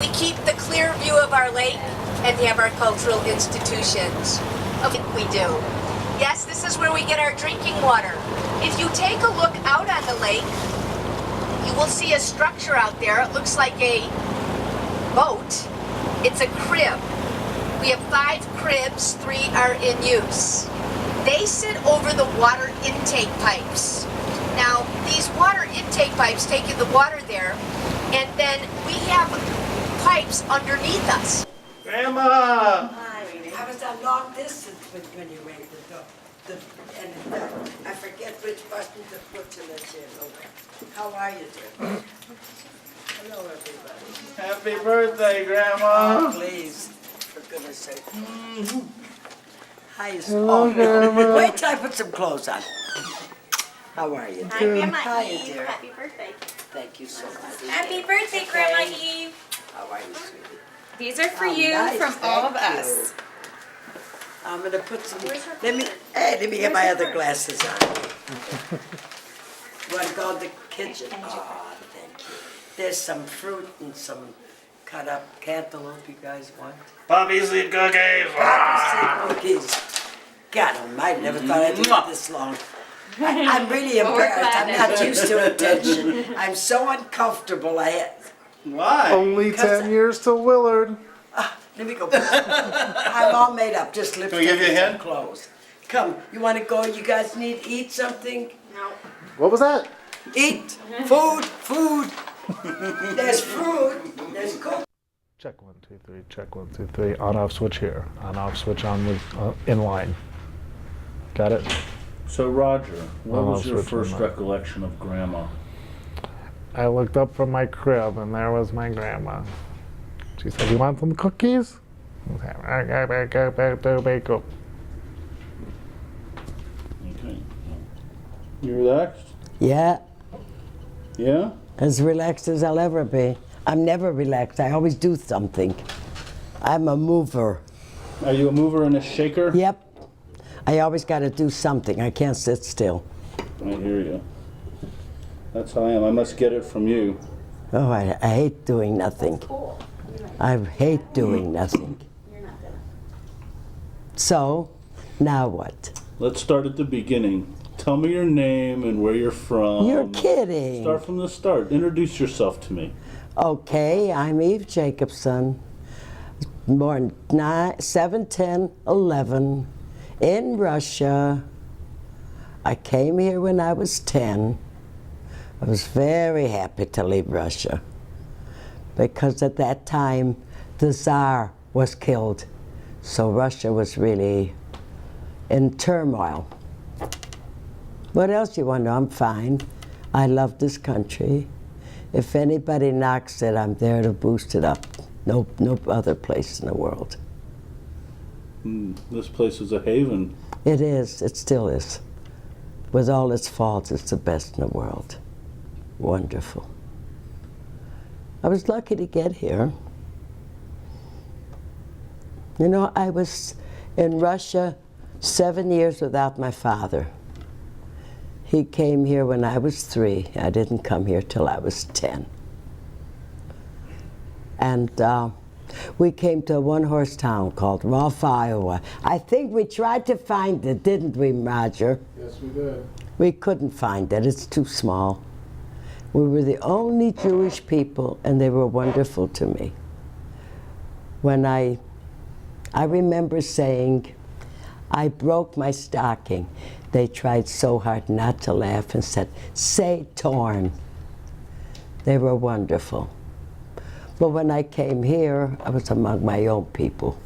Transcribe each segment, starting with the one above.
We keep the clear view of our lake and have our cultural institutions. Okay, we do. Yes, this is where we get our drinking water. If you take a look out on the lake, you will see a structure out there. It looks like a boat. It's a crib. We have 5 cribs, 3 are in use. They sit over the water intake pipes. Now, these water intake pipes take in the water there, and then we have pipes underneath us. Grandma! Hi. I was a long distance when you rang the door. I forget which button to put to let you in. How are you, dear? Hello, everybody. Happy birthday, Grandma! Oh, please, for goodness sake. Hi, Hello, Grandma. wait till I put some clothes on. How are you, Hi, dear? Grandma Hiya, Eve. dear. Happy birthday. Thank you so much. Happy birthday, Grandma Eve. How are you, sweetie? These are for Oh, you nice, from all of thank us. you. I'm gonna put some, Where's her let me get my other glasses on. You wanna go in the kitchen? Oh, thank you. There's some fruit and some cut up cantaloupe you guys want. Bobby's the cookies! Cookies. God almighty, never thought I'd live this long. I'm really Well, we're embarrassed, glad I'm that- not used to attention. I'm so uncomfortable, Why? Only 10 years till Willard. let me go. I'm all made up, just lift Can we give you a some hand? clothes. Come, you wanna go, you guys need to eat something? No. What was that? Eat, food. There's food, there's cookies. Check 1, 2, 3. Check 1, 2, 3. On off switch here. On off switch on with in line. Got it. So Roger, what Well, was your I'll switch first on that. recollection of Grandma? I looked up from my crib and there was my grandma. She said, "You want some cookies?" Okay. You relaxed? Yeah, Yeah? as relaxed as I'll ever be. I'm never relaxed, I always do something. I'm a mover. Are you a mover and a shaker? Yep, I always gotta do something, I can't sit still. I hear you. That's how I am. I must get it from you. Oh, I hate doing nothing. Cool. I hate doing nothing. You're not gonna. So, now what? Let's start at the beginning. Tell me your name and where you're from. You're kidding. Start from the start. Introduce yourself to me. Okay, I'm Eve Jacobson, born 7/10/11 in Russia. I came here when I was 10. I was very happy to leave Russia because at that time the Tsar was killed, so Russia was really in turmoil. What else you want to know? I'm fine. I love this country. If anybody knocks it, I'm there to boost it up. No other place in the world. This place is a haven. It is, it still is. With all its faults, it's the best in the world. Wonderful. I was lucky to get here. You know, I was in Russia 7 years without my father. He came here when I was 3. I didn't come here till I was 10. And we came to a one-horse town called Rolfe, Iowa. I think we tried to find it, didn't we, Roger? Yes, we did. We couldn't find it, it's too small. We were the only Jewish people, and they were wonderful to me. When I remember saying, I broke my stocking. They tried so hard not to laugh and said, say torn. They were wonderful. But when I came here, I was among my own people.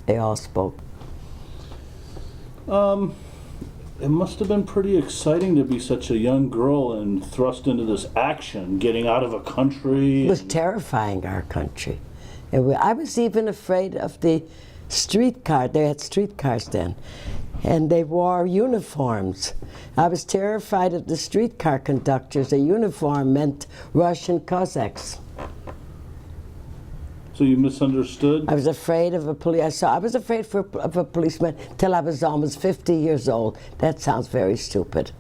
They all spoke. It must have been pretty exciting to be such a young girl and thrust into this action, getting out of a country. It was terrifying, our country. I was even afraid of the streetcar. They had streetcars then. And they wore uniforms. I was terrified of the streetcar conductors. A uniform meant Russian Cossacks. So you misunderstood? I was afraid of a police. I was afraid of a policeman till I was almost 50 years old. That sounds very stupid.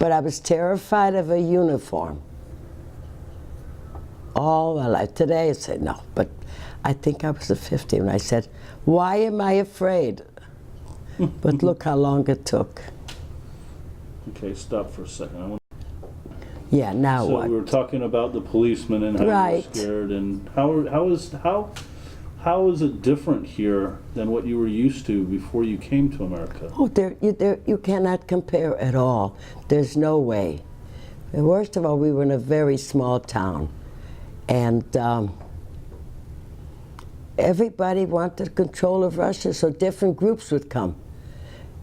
But I was terrified of a uniform. all my life. Today I say no, but I think I was a 50 when I said, why am I afraid? But look how long it took. Okay, stop for a second. Yeah, now So what? we were talking about the policeman and how Right. you were scared, and how is it different here than what you were used to before you came to America? Oh, you cannot compare at all. There's no way. And worst of all, we were in a very small town, and everybody wanted control of Russia, so different groups would come.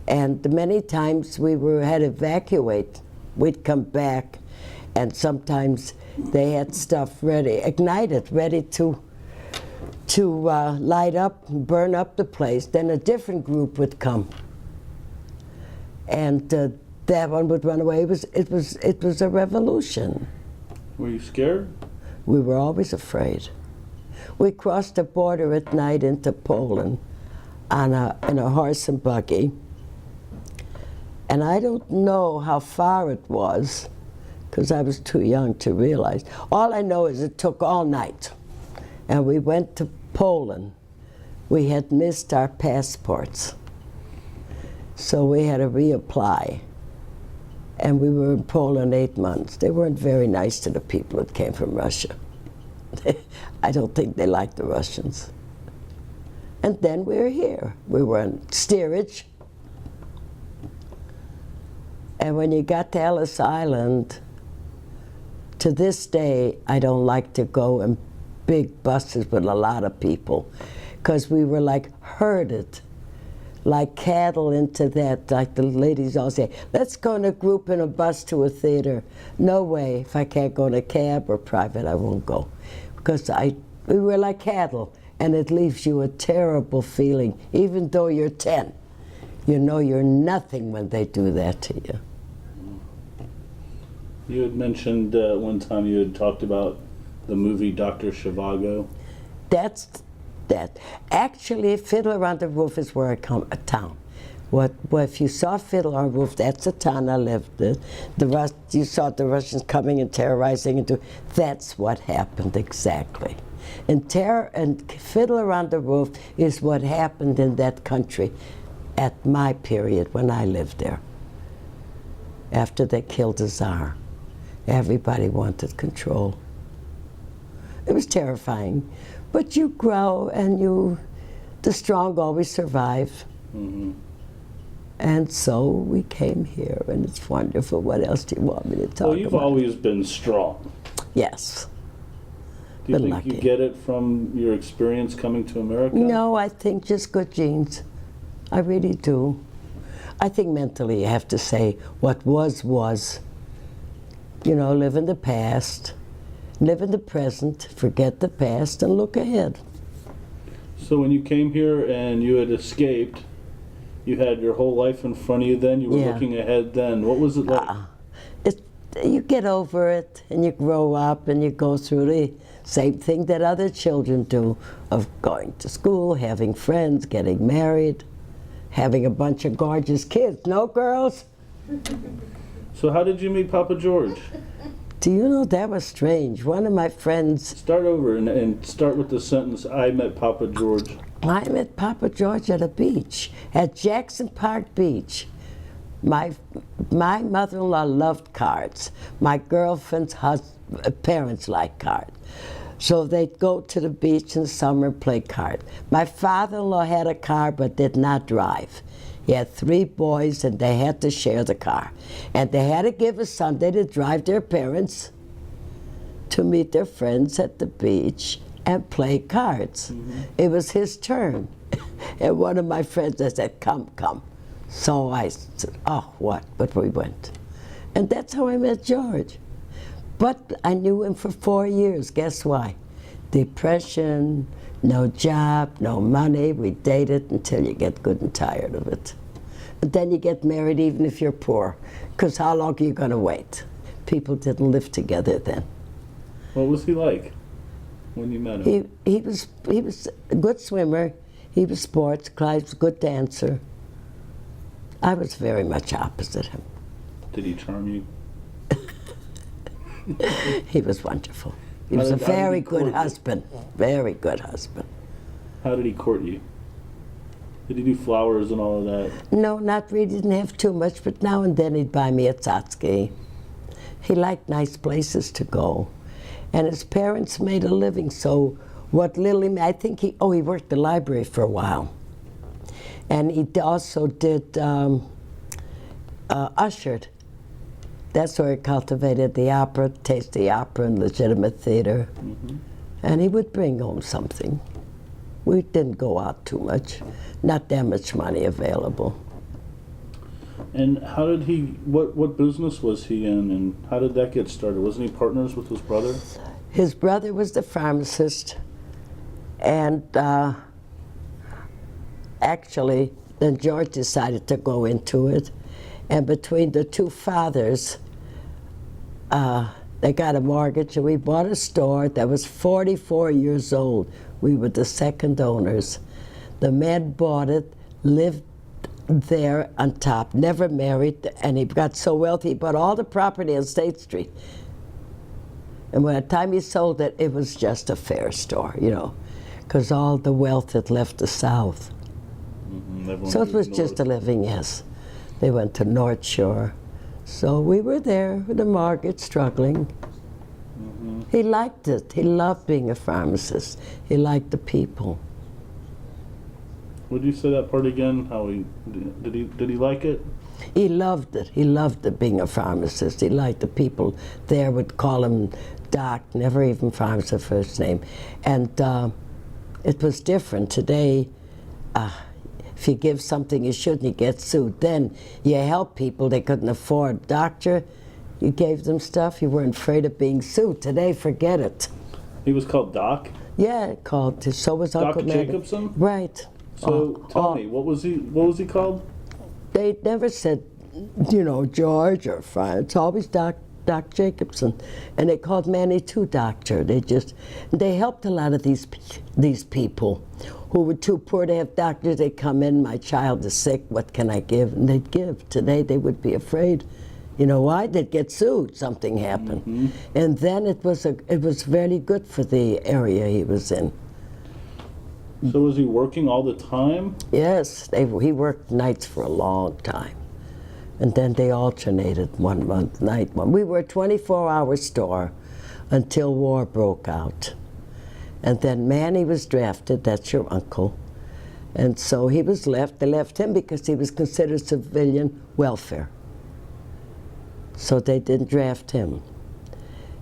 And many times had to evacuate. We'd come back, and sometimes they had stuff ready, ignited, ready to light up, burn up the place. Then a different group would come, and that one would run away. It was a revolution. Were you scared? We were always afraid. We crossed the border at night into Poland in a horse and buggy. And I don't know how far it was, because I was too young to realize. All I know is it took all night. And we went to Poland. We had missed our passports. So we had to reapply. And we were in Poland 8 months. They weren't very nice to the people that came from Russia. I don't think they liked the Russians. And then we were here. We were in steerage. And when you got to Ellis Island, to this day, I don't like to go in big buses with a lot of people, because we were like herded, like cattle into that, like the ladies all say, let's go in a group in a bus to a theater. No way, if I can't go in a cab or private, I won't go. Because we were like cattle, and it leaves you a terrible feeling, even though you're 10. You know you're nothing when they do that to you. You had mentioned one time you had talked about the movie Dr. Zhivago. That's that. Actually, Fiddler on the Roof is where I come, a town. If you saw Fiddler on the Roof, that's the town I lived in. You saw the Russians coming and terrorizing, that's what happened exactly. And Fiddler on the Roof is what happened in that country at my period when I lived there. After they killed the Tsar, everybody wanted control. It was terrifying, but you grow, and the strong always survive. Mm-hmm. And so we came here, and it's wonderful. What else do you want me to talk about? Well, you've always been strong. Yes. Do you Been think you lucky. get it from your experience coming to America? No, I think just good genes. I really do. I think mentally you have to say what was. You know, live in the past, live in the present, forget the past, and look ahead. So when you came here and you had escaped, you had your whole life in front of you then? You were Yeah. looking ahead then. What was it like? You get over it, and you grow up, and you go through the same thing that other children do, of going to school, having friends, getting married, having a bunch of gorgeous kids. No, girls? So how did you meet Papa George? Do you know, that was strange. One of my friends, Start over and start with the sentence, I met Papa George. I met Papa George at a beach, at Jackson Park Beach. My mother-in-law loved cards. My girlfriend's parents liked cards. So they'd go to the beach in the summer and play cards. My father-in-law had a car but did not drive. He had 3 boys, and they had to share the car. And they had to give a Sunday to drive their parents to meet their friends at the beach and play cards. Mm-hmm. It was his turn. And one of my friends, I said, come. So I said, oh, what? But we went. And that's how I met George. But I knew him for 4 years. Guess why? Depression, no job, no money. We dated until you get good and tired of it. And then you get married even if you're poor, because how long are you going to wait? People didn't live together then. What was he like when you met him? He was a good swimmer. He was sports. Clyde was a good dancer. I was very much opposite him. Did he charm you? He was wonderful. He was a How did he very court good you? husband. Very good husband. How did he court you? Did he do flowers and all of that? No, not really. Didn't have too much, but now and then he'd buy me a tzatziki. He liked nice places to go. And his parents made a living, so what little he, I think he worked the library for a while. And he also did ushered. That's where he cultivated the opera, taste the opera and legitimate theater. And he would bring home something. We didn't go out too much, not that much money available. And how did he, what business was he in, and how did that get started? Wasn't he partners with his brother? His brother was the pharmacist, and actually, then George decided to go into it, and between the two fathers, they got a mortgage, and we bought a store that was 44 years old. We were the second owners. The man bought it, lived there on top, never married, and he got so wealthy, he bought all the property on State Street. And by the time he sold it, it was just a fair store, you know, because all the wealth had left the South. So it was just a living, yes. They went to North Shore. So we were there with a mortgage, struggling. He liked it. He loved being a pharmacist. He liked the people. Would you say that part again? How he did he like it? He loved it. He loved it, being a pharmacist. He liked the people there would call him Doc, never even pharmacist first name. And it was different. Today, if you give something you shouldn't, you get sued. Then you help people they couldn't afford. Doctor, you gave them stuff, you weren't afraid of being sued. Today, forget it. He was called Doc? Yeah, called. So was Uncle Doc Manny. Jacobson? Right. So tell me, what was he called? They never said, you know, George or Fry. It's always Doc Jacobson, and they called Manny too Doctor. They helped a lot of these people who were too poor to have doctors. They come in, my child is sick, what can I give? And they'd give. Today they would be afraid. You know why? They'd get sued. Something happened, and then it was very good for the area he was in. So was he working all the time? Yes, he worked nights for a long time. And then they alternated 1 month, night one. We were a 24-hour store until war broke out. And then Manny was drafted, that's your uncle. And so he was left. They left him because he was considered civilian welfare. So they didn't draft him.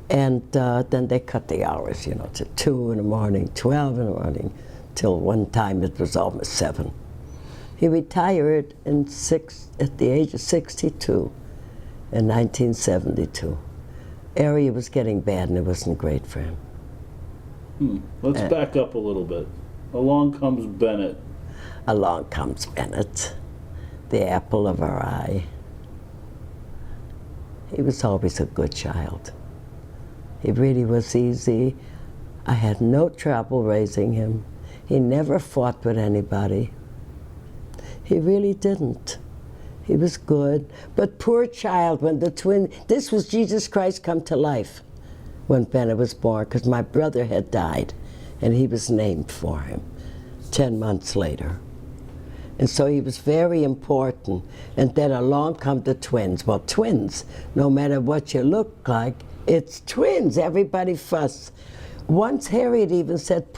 And then they cut the hours, you know, to 2 in the morning, 12 in the morning, till one time it was almost 7. He retired at the age of 62 in 1972. Area was getting bad and it wasn't great for him. Let's back up a little bit. Along comes Bennett. Along comes Bennett, the apple of our eye. He was always a good child. He really was easy. I had no trouble raising him. He never fought with anybody. He really didn't. He was good. But poor child, when this was Jesus Christ come to life when Bennett was born, because my brother had died, and he was named for him 10 months later. And so he was very important. And then along come the twins. Well, twins, no matter what you look like, it's twins. Everybody fuss. Once Harriet even said, poor